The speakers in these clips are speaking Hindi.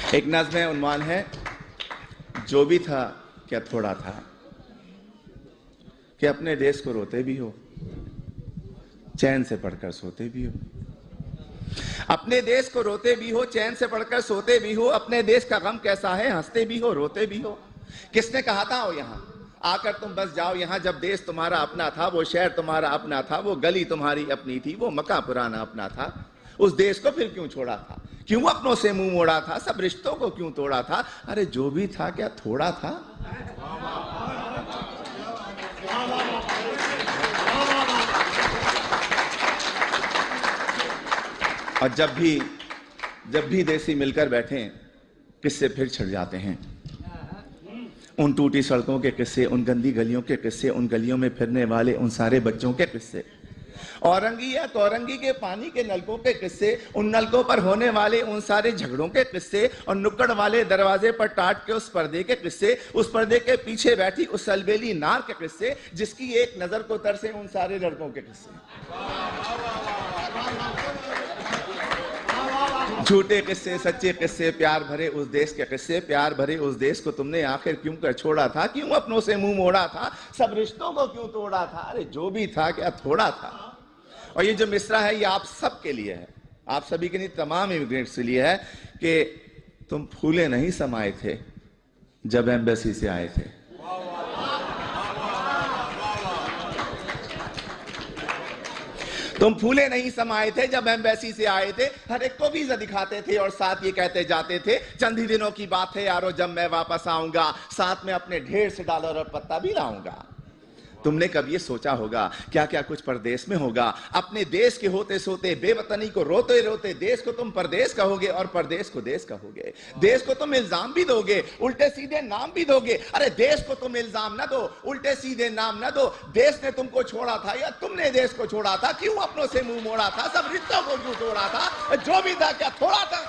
एक नज़्म है, उन्वान है जो भी था क्या थोड़ा था, कि अपने देश को रोते भी हो, चैन से पढ़कर सोते भी हो। अपने देश को रोते भी हो, चैन से पढ़कर सोते भी हो। अपने देश का गम कैसा है, हंसते भी हो, रोते भी हो। किसने कहा था ओ यहाँ आकर तुम बस जाओ यहाँ, जब देश तुम्हारा अपना था, वो शहर तुम्हारा अपना था, वो गली तुम्हारी अपनी थी, वो मकान पुराना अपना था। उस देश को फिर क्यों छोड़ा था, क्यों अपनों से मुंह मोड़ा था, सब रिश्तों को क्यों तोड़ा था। अरे जो भी था क्या थोड़ा था। और जब भी देसी मिलकर बैठे किस्से फिर छिड़ जाते हैं। उन टूटी सड़कों के किस्से, उन गंदी गलियों के किस्से, उन गलियों में फिरने वाले उन सारे बच्चों के किस्से, औरंगी या कौरंगी के पानी के नलकों के किस्से, उन नलकों पर होने वाले उन सारे झगड़ों के किस्से, और नुक्कड़ वाले दरवाजे पर टाट के उस पर्दे के किस्से, उस पर्दे के पीछे बैठी उस अलबेली नार के किस्से, जिसकी एक नजर को तरसे उन सारे लड़कों के किस्से। झूठे किस्से, सच्चे किस्से, प्यार भरे उस देश के किस्से, प्यार भरे उस देश को तुमने आखिर क्यों कर छोड़ा था, क्यों अपनों से मुंह मोड़ा था, सब रिश्तों को क्यों तोड़ा था। अरे जो भी था क्या थोड़ा था। और ये जो मिसरा है ये आप सब के लिए है, आप सभी के लिए, तमाम इमिग्रेंट्स के लिए है कि तुम फूले नहीं समाये थे जब एम्बेसी से आए थे। तुम फूले नहीं समाये थे जब एम्बेसी से आए थे, हर एक को वीजा दिखाते थे और साथ ये कहते जाते थे, चंद ही दिनों की बात है यारो जब मैं वापस आऊंगा, साथ में अपने ढेर से डॉलर और पत्ता भी लाऊंगा। तुमने कब ये सोचा होगा क्या क्या कुछ परदेश में होगा। अपने देश के होते सोते, बेवतनी को रोते रोते, देश को तुम परदेश कहोगे और परदेश को देश कहोगे। देश को तुम इल्जाम भी दोगे, उल्टे सीधे नाम भी दोगे। अरे देश को तुम इल्जाम ना दो, उल्टे सीधे नाम ना दो। देश ने तुमको छोड़ा था या तुमने देश को छोड़ा था, क्यों अपनों से मुंह मोड़ा था, सब रिश्तों को क्यों तोड़ा था। जो भी था क्या थोड़ा था।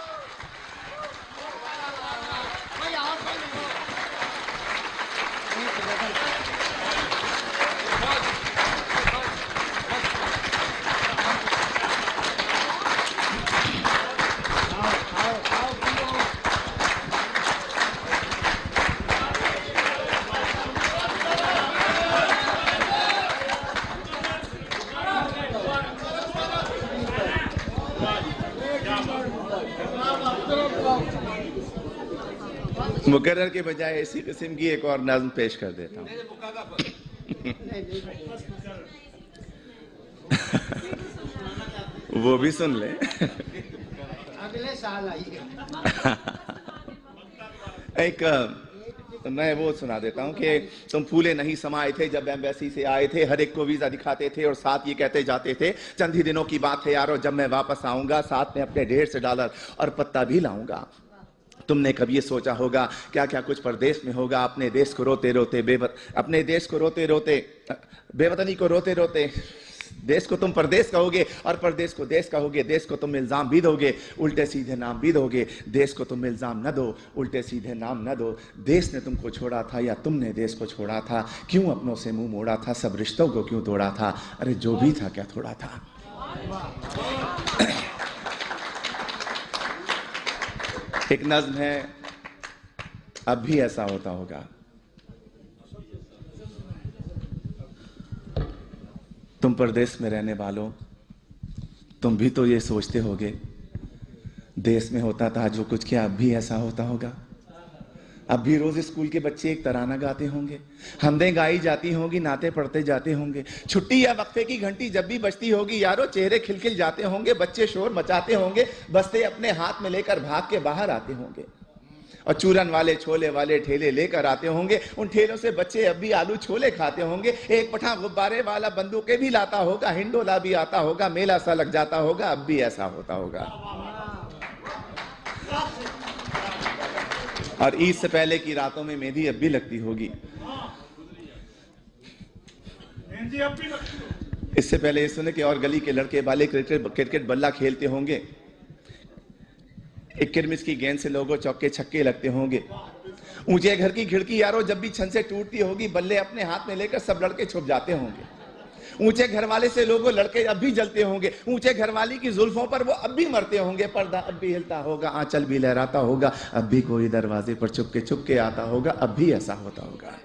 मुकर्रर के बजाय इसी किस्म की एक और नज़्म पेश कर देता हूँ। वो भी सुन ले। अगले साल आइए। एक मैं वो सुना देता हूँ कि तुम फूले नहीं समाये थे जब एम्बेसी से आए थे, हर एक को वीजा दिखाते थे और साथ ये कहते जाते थे, चंद ही दिनों की बात है यारो जब मैं वापस आऊंगा, साथ में अपने ढेर से डॉलर और पत्ता भी लाऊंगा। तुमने कभी ये सोचा होगा क्या क्या कुछ परदेश में होगा। अपने देश को रोते रोते अपने देश को रोते रोते, बेवतनी को रोते रोते, देश को तुम परदेश कहोगे और परदेश को देश कहोगे। देश को तुम इल्जाम भी दोगे, उल्टे सीधे नाम भी दोगे। देश को तुम इल्जाम न दो, उल्टे सीधे नाम न दो। देश ने तुमको छोड़ा था या तुमने देश को छोड़ा था, क्यों अपनों से मुंह मोड़ा था, सब रिश्तों को क्यों तोड़ा था। अरे जो भी था क्या थोड़ा था। एक नज़्म है, अब भी ऐसा होता होगा। तुम परदेश में रहने वालों, तुम भी तो ये सोचते होगे, देश में होता था जो कुछ, क्या अब भी ऐसा होता होगा। अब भी रोज स्कूल के बच्चे एक तराना गाते होंगे, हमदें गाई जाती होंगी, नाते पढ़ते जाते होंगे। छुट्टी या वक्फे की घंटी जब भी बजती होगी यारो, चेहरे खिलखिल जाते होंगे, बच्चे शोर मचाते होंगे, बस्ते अपने हाथ में लेकर भाग के बाहर आते होंगे। और चूरन वाले छोले वाले ठेले लेकर आते होंगे, उन ठेलों से बच्चे अब भी आलू छोले खाते होंगे। एक पठा गुब्बारे वाला बंदूकें भी लाता होगा, हिंडोला भी आता होगा, मेला सा लग जाता होगा। अब भी ऐसा होता होगा। और ईद से पहले की रातों में मेहंदी अब भी लगती होगी। इससे पहले ये सुने कि और गली के लड़के वाले क्रिकेट बल्ला खेलते होंगे, एक किरमिस की गेंद से लोगों चौके छक्के लगते होंगे। ऊंचे घर की खिड़की यारो जब भी छन से टूटती होगी, बल्ले अपने हाथ में लेकर सब लड़के छुप जाते होंगे। ऊंचे घर वाले से लोगों लड़के अब भी जलते होंगे, ऊंचे घर वाली की जुल्फों पर वो अब भी मरते होंगे, पर्दा अब भी हिलता होगा, आंचल भी लहराता होगा, अब भी कोई दरवाजे पर चुपके आता होगा, अब भी ऐसा होता होगा।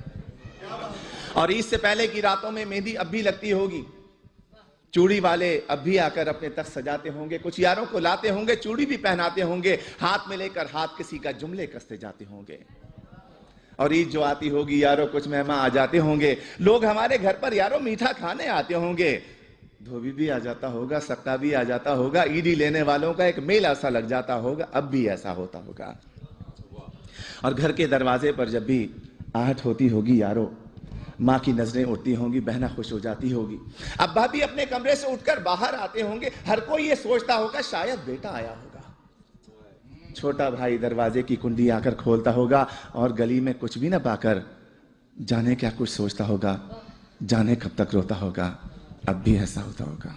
और ईद से पहले की रातों में मेहंदी अब भी लगती होगी, चूड़ी वाले अब भी आकर अपने तख्त सजाते होंगे, कुछ यारों को लाते होंगे, चूड़ी भी पहनाते होंगे, हाथ में लेकर हाथ किसी का जुमले कसते जाते होंगे। और ईद जो आती होगी यारों, कुछ मेहमान आ जाते होंगे, लोग हमारे घर पर यारों मीठा खाने आते होंगे, धोबी भी आ जाता होगा, सक्का भी आ जाता होगा, ईदी लेने वालों का एक मेला सा लग जाता होगा, अब भी ऐसा होता होगा। और घर के दरवाजे पर जब भी आहट होती होगी यारों, माँ की नजरें उठती होंगी, बहना खुश हो जाती होगी, अब्बा भी अपने कमरे से उठकर बाहर आते होंगे, हर कोई ये सोचता होगा शायद बेटा आया होगा। छोटा भाई दरवाजे की कुंडी आकर खोलता होगा और गली में कुछ भी ना पाकर जाने क्या कुछ सोचता होगा, जाने कब तक रोता होगा, अब भी ऐसा होता होगा।